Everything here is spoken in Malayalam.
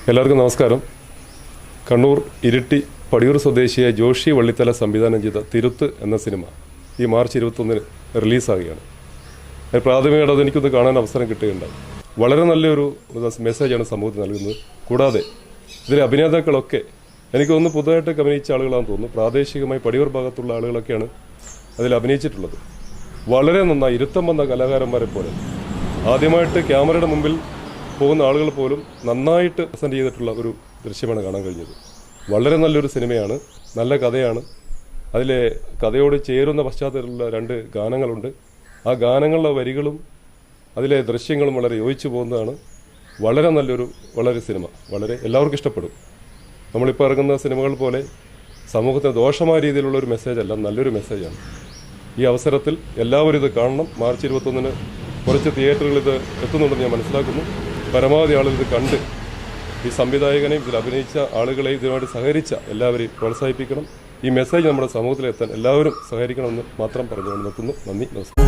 എല്ലാവർക്കും നമസ്കാരം. കണ്ണൂർ ഇരിട്ടി പടിയൂർ സ്വദേശിയായ ജോഷി വള്ളിത്തല സംവിധാനം ചെയ്ത തിരുത്ത് എന്ന സിനിമ ഈ മാർച്ച് 21 റിലീസാകുകയാണ്. പ്രാഥമികമായിട്ട് അതെനിക്കൊന്ന് കാണാൻ അവസരം കിട്ടുകയുണ്ടായി. വളരെ നല്ലൊരു മെസ്സേജാണ് സമൂഹത്തിന് നൽകുന്നത്. കൂടാതെ ഇതിലെ അഭിനേതാക്കളൊക്കെ എനിക്ക് തോന്നുന്നു പുതുതായിട്ട് അഭിനയിച്ച ആളുകളാണെന്ന് തോന്നുന്നു. പ്രാദേശികമായി പടിയൂർ ഭാഗത്തുള്ള ആളുകളൊക്കെയാണ് അതിൽ അഭിനയിച്ചിട്ടുള്ളത്. വളരെ നന്നായി ഇരുത്തം വന്ന കലാകാരന്മാരെ പോലെ ആദ്യമായിട്ട് ക്യാമറയുടെ മുമ്പിൽ പോകുന്ന ആളുകൾ പോലും നന്നായിട്ട് പ്രസൻറ്റ് ചെയ്തിട്ടുള്ള ഒരു ദൃശ്യമാണ് കാണാൻ കഴിഞ്ഞത്. വളരെ നല്ലൊരു സിനിമയാണ്, നല്ല കഥയാണ്. അതിലെ കഥയോട് ചേരുന്ന പശ്ചാത്തലത്തിലുള്ള 2 ഗാനങ്ങളുണ്ട്. ആ ഗാനങ്ങളുടെ വരികളും അതിലെ ദൃശ്യങ്ങളും വളരെ യോജിച്ചു പോകുന്നതാണ്. വളരെ വളരെ സിനിമ വളരെ എല്ലാവർക്കും ഇഷ്ടപ്പെടും. നമ്മളിപ്പോൾ ഇറങ്ങുന്ന സിനിമകൾ പോലെ സമൂഹത്തിന് ദോഷമായ രീതിയിലുള്ള ഒരു മെസ്സേജല്ല, നല്ലൊരു മെസ്സേജാണ്. ഈ അവസരത്തിൽ എല്ലാവരും ഇത് കാണണം. മാർച്ച് 21 കുറച്ച് തിയേറ്ററുകൾ ഇത് എത്തുന്നുണ്ടെന്ന് ഞാൻ മനസ്സിലാക്കുന്നു. പരമാവധി ആളുകൾ ഇത് കണ്ട് ഈ സംവിധായകനെയും ഇതിൽ അഭിനയിച്ച ആളുകളെയും ഇതിനുമായിട്ട് സഹകരിച്ച എല്ലാവരെയും പ്രോത്സാഹിപ്പിക്കണം. ഈ മെസ്സേജ് നമ്മുടെ സമൂഹത്തിലെത്താൻ എല്ലാവരും സഹകരിക്കണമെന്ന് മാത്രം പറഞ്ഞുകൊണ്ട് നിർത്തുന്നു. നന്ദി, നമസ്കാരം.